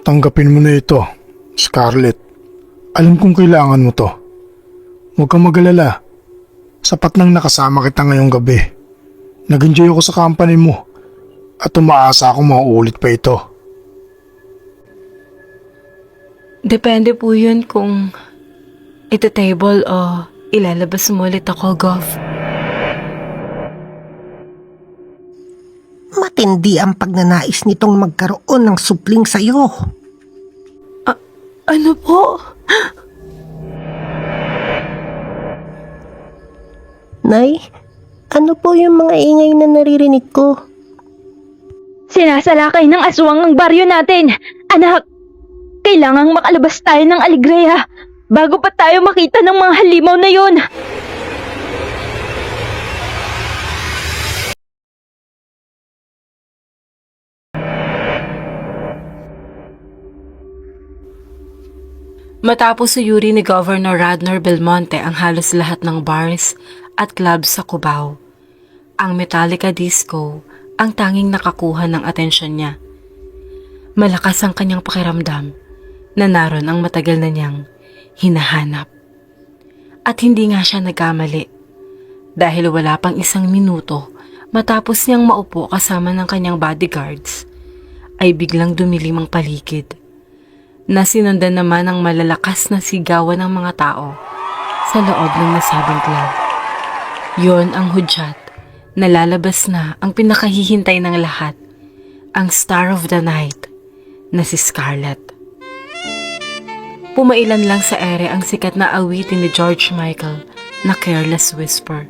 Tanggapin mo na ito, Scarlett. Alam kong kailangan mo to. Huwag kang mag-alala. Sapat nang nakasama kita ngayong gabi. Nag-enjoy ako sa company mo at umaasa akong mauulit pa ito. Depende po yun kung ita-table o ilalabas mo ulit ako, Gov. Matindi ang pagnanais nitong magkaroon ng supling sa'yo. Ano po? Nay, ano po yung mga ingay na naririnig ko? Sinasalakay ng aswang ang baryo natin. Anak, kailangang makalabas tayo ng Alegria bago pa tayo makita ng mga halimaw na yun. Matapos suyuri ni Governor Radnor Belmonte ang halos lahat ng bars at clubs sa Cubao, ang Metallica Disco ang tanging nakakuha ng atensyon niya. Malakas ang kanyang pakiramdam na naroon ang matagal na niyang hinahanap. At hindi nga siya nagkamali dahil wala pang isang minuto matapos niyang maupo kasama ng kanyang bodyguards ay biglang dumilim ang paligid na sinundan naman ng malalakas na sigawan ng mga tao sa loob ng nasabing club. Yon ang hudyat na lalabas na ang pinakahihintay ng lahat, ang star of the night na si Scarlett. Pumailan lang sa ere ang sikat na awitin ni George Michael na Careless Whisper,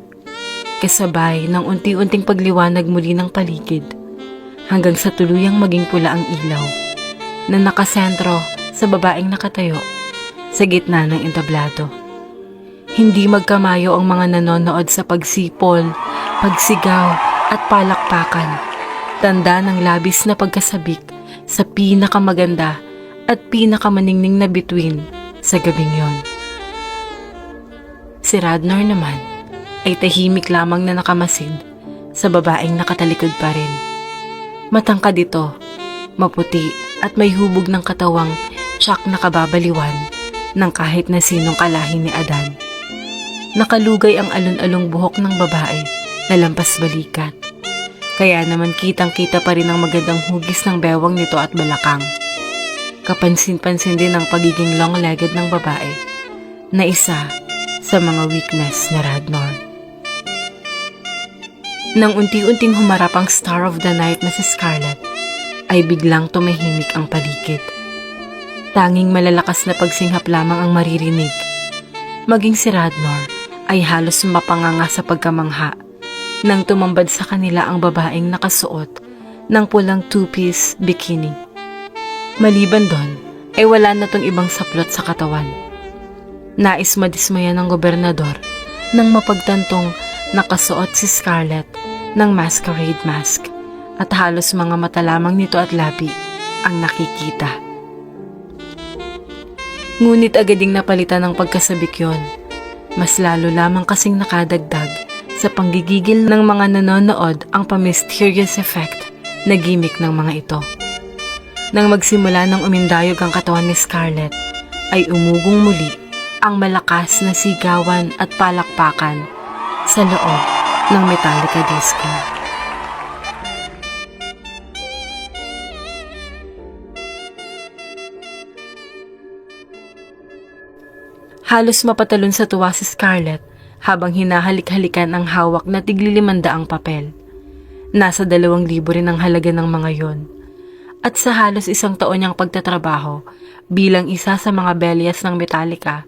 kasabay ng unti-unting pagliwanag muli ng paligid hanggang sa tuluyang maging pula ang ilaw na nakasentro sa babaeng nakatayo sa gitna ng entablado. Hindi magkamayo ang mga nanonood sa pagsipol, pagsigaw at palakpakan. Tanda ng labis na pagkasabik sa pinakamaganda at pinakamaningning na bituin sa gabing yon. Si Radnor naman ay tahimik lamang na nakamasid sa babaeng nakatalikod pa rin. Matangkad ito, maputi at may hubog ng katawang tsak na kababaliwan ng kahit na sinong kalahi ni Adan. Nakalugay ang alon-along buhok ng babae na lampas balikat. Kaya naman kitang-kita pa rin ang magandang hugis ng bewang nito at balakang. Kapansin-pansin din ang pagiging long-legged ng babae na isa sa mga weakness ni Radnor. Nang unti-unting humarap ang star of the night na si Scarlett, ay biglang tumahimik ang paligid. Tanging malalakas na pagsinghap lamang ang maririnig. Maging si Radnor ay halos mapanganga sa pagkamangha nang tumambad sa kanila ang babaeng nakasuot ng pulang two-piece bikini. Maliban doon, ay wala na tong ibang saplot sa katawan. Nais madismaya ng gobernador nang mapagtantong nakasuot si Scarlett ng masquerade mask at halos mga mata lamang nito at labi ang nakikita. Ngunit agad ding napalitan ng pagkasabik yon. Mas lalo lamang kasing nakadagdag sa panggigigil ng mga nanonood ang pa-mysterious effect na gimmick ng mga ito. Nang magsimula ng umindayog ang katawan ni Scarlett, ay umugong muli ang malakas na sigawan at palakpakan sa loob ng Metallica Disco. Halos mapatalon sa tuwa si Scarlett habang hinahalik-halikan ang hawak na tig-500 papel. Nasa 2,000 rin ang halaga ng mga yon. At sa halos 1 taon niyang pagtatrabaho bilang isa sa mga belyas ng Metallica,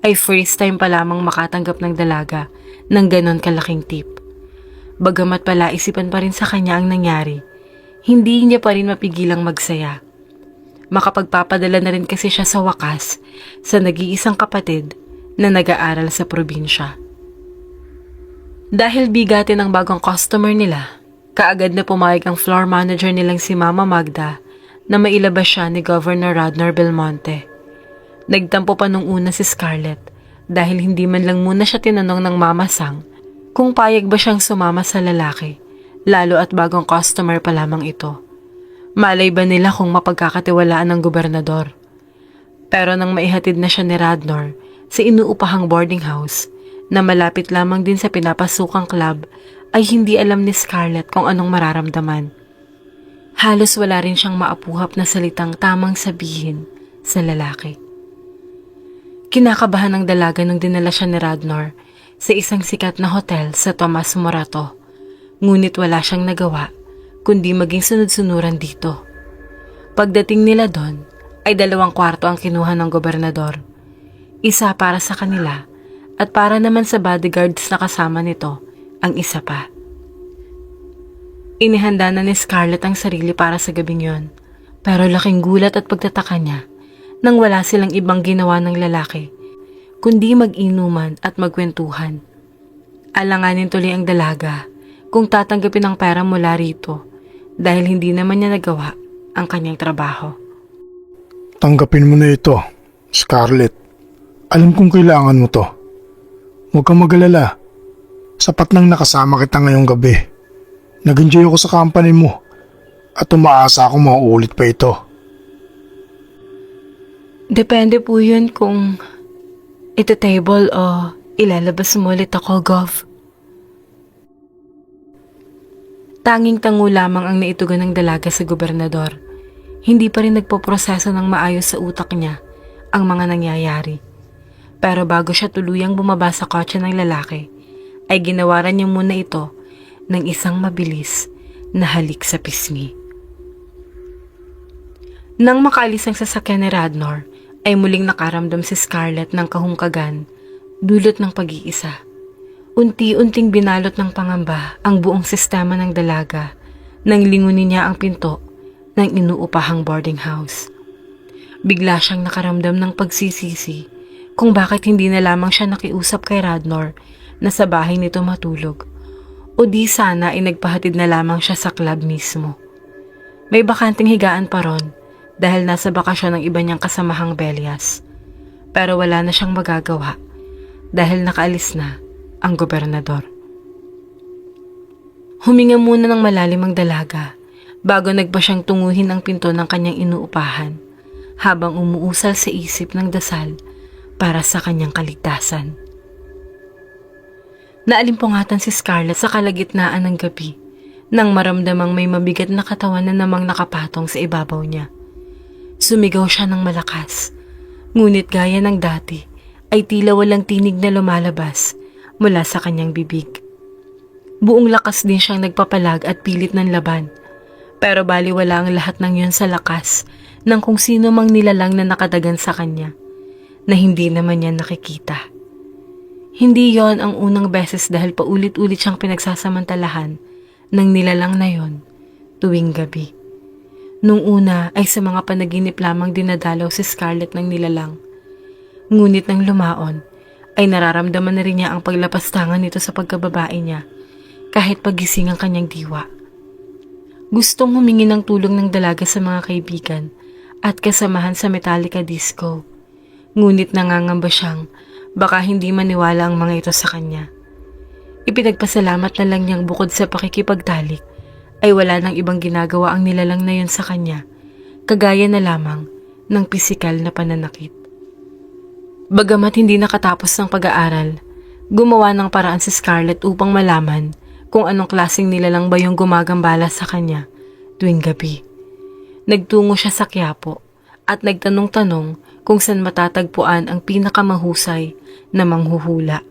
ay first time pa lamang makatanggap ng dalaga ng ganon kalaking tip. Bagamat pala isipan pa rin sa kanya ang nangyari, hindi niya pa rin mapigilang magsaya. Makapagpapadala na rin kasi siya sa wakas sa nag-iisang kapatid na nag-aaral sa probinsya. Dahil bigatin ang bagong customer nila, kaagad na pumayag ang floor manager nilang si Mama Magda na mailabas siya ni Governor Radnor Belmonte. Nagtampo pa nung una si Scarlett dahil hindi man lang muna siya tinanong ng Mama Sang kung payag ba siyang sumama sa lalaki, lalo at bagong customer pa lamang ito. Malay ba nila kung mapagkakatiwalaan ng gobernador? Pero nang maihatid na siya ni Radnor sa inuupahang boarding house na malapit lamang din sa pinapasukang club, ay hindi alam ni Scarlett kung anong mararamdaman. Halos wala rin siyang maapuhap na salitang tamang sabihin sa lalaki. Kinakabahan ng dalaga nung dinala siya ni Radnor sa isang sikat na hotel sa Tomas Morato. Ngunit wala siyang nagawa kundi maging sunod-sunuran dito. Pagdating nila doon, ay 2 kwarto ang kinuha ng gobernador. Isa para sa kanila at para naman sa bodyguards na kasama nito ang isa pa. Inihanda na ni Scarlett ang sarili para sa gabing yon, pero laking gulat at pagtataka niya nang wala silang ibang ginawa ng lalaki kundi mag-inuman at magkwentuhan. Alanganin tuloy ang dalaga kung tatanggapin ang pera mula rito dahil hindi naman niya nagawa ang kanyang trabaho. Tanggapin mo na ito, Scarlett. Alam kong kailangan mo to. Huwag kang mag-alala. Sapat nang nakasama kita ngayong gabi. Nag-enjoy ako sa company mo at umaasa akong mauulit pa ito. Depende po yun kung ito-table o ilalabas mo ulit ako, Gov. Tanging tango lamang ang naitugon ng dalaga sa gobernador. Hindi pa rin nagpoproseso ng maayos sa utak niya ang mga nangyayari. Pero bago siya tuluyang bumaba sa kotse ng lalaki, ay ginawaran niya muna ito ng isang mabilis na halik sa pisngi. Nang makaalis ang sasakyan ni Radnor, ay muling nakaramdam si Scarlett ng kahungkagan, dulot ng pag-iisa. Unti-unting binalot ng pangamba ang buong sistema ng dalaga nang lingunin niya ang pinto ng inuupahang boarding house. Bigla siyang nakaramdam ng pagsisisi kung bakit hindi na lamang siya nakiusap kay Radnor na sa bahay nito matulog o di sana ay nagpahatid na lamang siya sa club mismo. May bakanting higaan pa ron dahil nasa bakasyon ng iba niyang kasamahang Belias. Pero wala na siyang magagawa dahil nakaalis na ang gobernador. Huminga muna ng malalim ang dalaga bago nagpa siyang tunguhin ang pinto ng kanyang inuupahan habang umuusal sa isip ng dasal para sa kanyang kaligtasan. Naalimpungatan si Scarlett sa kalagitnaan ng gabi nang maramdamang may mabigat na katawan na namang nakapatong sa ibabaw niya. Sumigaw siya ng malakas, ngunit gaya ng dati ay tila walang tinig na lumalabas mula sa kanyang bibig. Buong lakas din siyang nagpapalag at pilit ng laban. Pero baliwala ang lahat ng yun sa lakas ng kung sino mang nilalang na nakadagan sa kanya na hindi naman niya nakikita. Hindi yon ang unang beses dahil paulit-ulit siyang pinagsasamantalahan ng nilalang na yon tuwing gabi. Nung una ay sa mga panaginip lamang dinadalaw si Scarlett ng nilalang. Ngunit nang lumaon ay nararamdaman na rin niya ang paglapastangan nito sa pagkababae niya kahit pagising ang kanyang diwa. Gustong humingi ng tulong ng dalaga sa mga kaibigan at kasamahan sa Metallica Disco. Ngunit nangangamba siyang baka hindi maniwala ang mga ito sa kanya. Ipinagpasalamat na lang niyang bukod sa pakikipagtalik ay wala nang ibang ginagawa ang nilalang na yun sa kanya, kagaya na lamang ng pisikal na pananakit. Bagamat hindi nakatapos ng pag-aaral, gumawa ng paraan si Scarlett upang malaman kung anong klaseng nilalang ba yung gumagambala sa kanya tuwing gabi. Nagtungo siya sa Quiapo at nagtanong-tanong kung saan matatagpuan ang pinakamahusay na manghuhula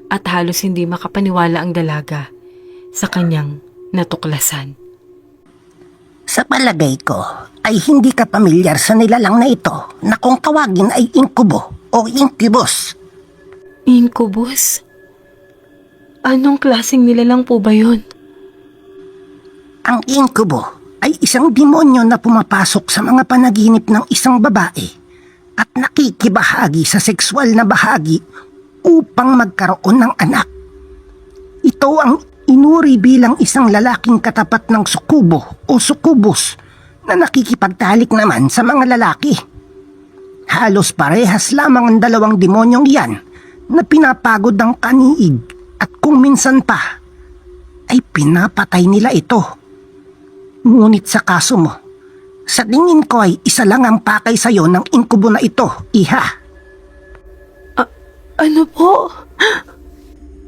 at halos hindi makapaniwala ang dalaga sa kanyang natuklasan. Sa palagay ko ay hindi ka pamilyar sa nilalang na ito na kung tawagin ay inkubo o incubus. Incubus? Anong klaseng nilalang po ba yun? Ang inkubo ay isang demonyo na pumapasok sa mga panaginip ng isang babae at nakikibahagi sa sexual na bahagi upang magkaroon ng anak. Ito ang inuri bilang isang lalaking katapat ng sukubo o sukubus na nakikipagtalik naman sa mga lalaki. Halos parehas lamang ang dalawang demonyong yan na pinapagod ang kaniig at kung minsan pa ay pinapatay nila ito. Ngunit sa kaso mo, Sa tingin ko ay isa lang ang pakay sa'yo ng inkubo na ito, Iha. Ano po?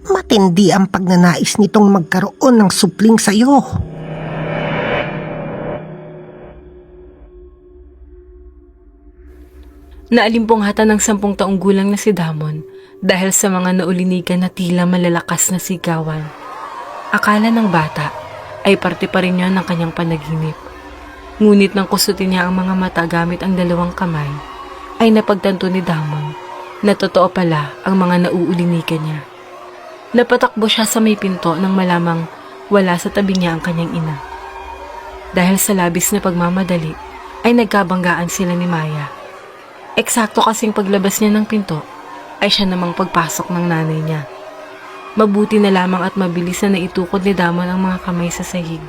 Matindi ang pagnanais nitong magkaroon ng supling sa'yo. Naalimpungatan ng 10 taong gulang na si Damon dahil sa mga naulinigan na tila malalakas na sigawan. Akala ng bata ay parte pa rin yon ng kanyang panaginip. Ngunit nang kusutin niya ang mga mata gamit ang 2 kamay, ay napagtanto ni Damon na totoo pala ang mga nauulinigan niya. Napatakbo siya sa may pinto nang malamang wala sa tabi niya ang kanyang ina. Dahil sa labis na pagmamadali, ay nagkabanggaan sila ni Maya. Eksakto kasing paglabas niya ng pinto, ay siya namang pagpasok ng nanay niya. Mabuti na lamang at mabilis na naitukod ni Damon ang mga kamay sa sahig,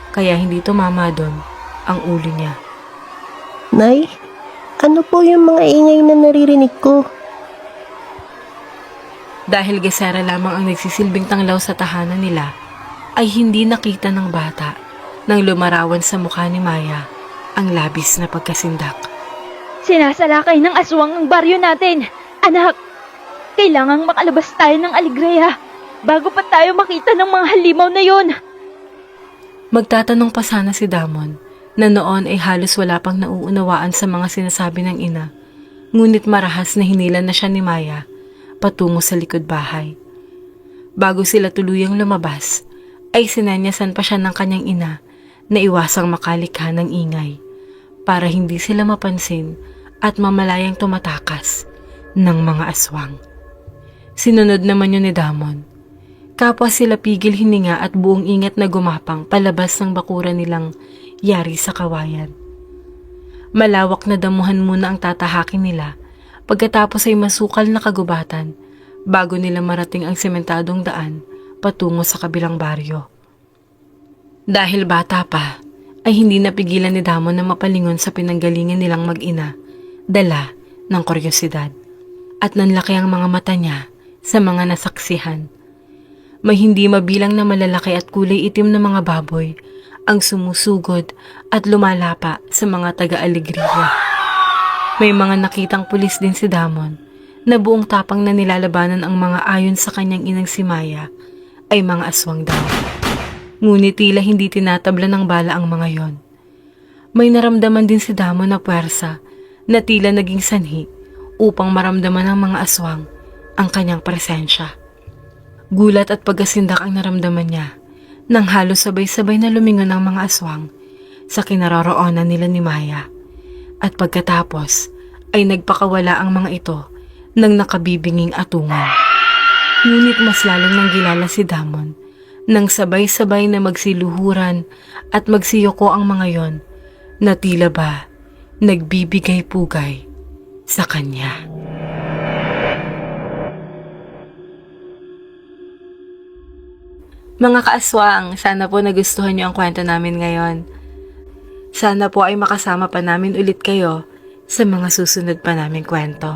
kaya hindi tumama doon ang ulo niya. Nay, ano po yung mga ingay na naririnig ko? Dahil gesera lamang ang nagsisilbing tanglaw sa tahanan nila, ay hindi nakita ng bata nang lumarawan sa mukha ni Maya ang labis na pagkasindak. Sinasalakay ng aswang ang baryo natin. Anak, kailangang makalabas tayo ng Alegria bago pa tayo makita ng mga halimaw na yon. Magtatanong pa sana si Damon na noon ay halos wala pang nauunawaan sa mga sinasabi ng ina, ngunit marahas na hinilan na siya ni Maya patungo sa likod bahay. Bago sila tuluyang lumabas, ay sinanyasan pa siya ng kanyang ina na iwasang makalikha ng ingay para hindi sila mapansin at mamalayang tumatakas ng mga aswang. Sinunod naman yun ni Damon. Kapwa sila pigil hininga at buong ingat na gumapang palabas ng bakuran nilang yari sa kawayan. Malawak na damuhan muna ang tatahakin nila pagkatapos ay masukal na kagubatan bago nila marating ang sementadong daan patungo sa kabilang baryo. Dahil bata pa, ay hindi napigilan ni Damon na mapalingon sa pinanggalingan nilang mag-ina, dala ng kuryosidad. At nanlaki ang mga mata niya sa mga nasaksihan. May hindi mabilang na malalaki at kulay itim na mga baboy ang sumusugod at lumalapa sa mga taga-Alegria. May mga nakitang pulis din si Damon na buong tapang na nilalabanan ang mga ayon sa kanyang inang si Maya ay mga aswang daw. Ngunit tila hindi tinatabla ng bala ang mga yon. May naramdaman din si Damon na puwersa na tila naging sanhi upang maramdaman ng mga aswang ang kanyang presensya. Gulat at pagkasindak ang naramdaman niya nang halos sabay-sabay na lumingon ang mga aswang sa kinaroroonan nila ni Maya. At pagkatapos ay nagpakawala ang mga ito ng nakabibinging atungan. Ngunit mas lalong nanggilala si Damon nang sabay-sabay na magsiluhuran at magsiyoko ang mga yon na tila ba nagbibigay pugay sa kanya. Mga kaaswang, sana po nagustuhan niyo ang kwento namin ngayon. Sana po ay makasama pa namin ulit kayo sa mga susunod pa naming kwento.